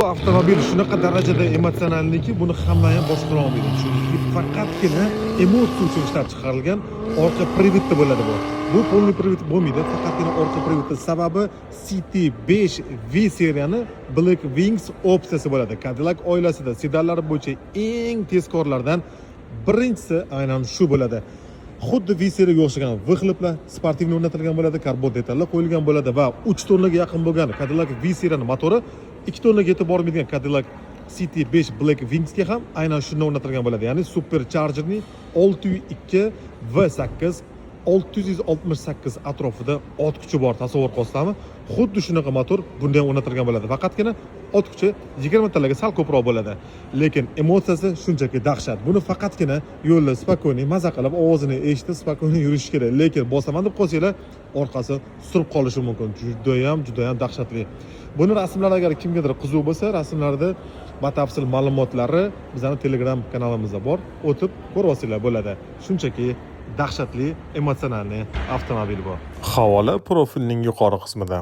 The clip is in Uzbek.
Bu avtomobil shunaqa darajada emotsionalniki, buni hamma ham boshqara olmaydi. Chunki faqatgina emotsiya uchun ishlab chiqarilgan orqa prividda bo'ladi bu. Bu полный privid bo'lmaydi, faqatgina orqa prividda. Sababi CT5 V seriyani Black Wings opsiyasi bo'ladi. Cadillac oilasida sedanlar bo'yicha eng tezkorlardan birinchisi aynan shu bo'ladi. Xuddi V seriyaga o'xshagan vyxloplar sportivni o'rnatilgan bo'ladi, karbon detallar qo'yilgan bo'ladi va 3 tonnaga yaqin bo'lgan Cadillac V seriyaning motori 2 tonnaga yetib bormaydigan Cadillac CT5 Black Wingsga ham aynan shunday o'rnatilgan bo'ladi. Ya'ni Superchargerning 602 V8 668 atrofida ot kuchi bor, tasavvur qilasizmi? Xuddi shunaqa motor bunda ham o'rnatilgan bo'ladi. Faqatgina ot kuchi 20 talarga sal ko'proq bo'ladi. Lekin emotsiyasi shunchaki dahshat. Buni faqatgina yo'lda spokойный maza qilib, ovozini eshitib, spokойный yurish kerak. Lekin bosaman deb qo'ysanglar, orqasi surib qolishi mumkin. Juda ham dahshatli. Buni rasmlari agar kimgadir qiziq bo'lsa, rasmlarda batafsil ma'lumotlari bizning Telegram kanalimizda bor. O'tib ko'rib olsanglar bo'ladi. Shunchaki dahshatli emotsionalniy avtomobil bu. Havola profilning yuqori qismida.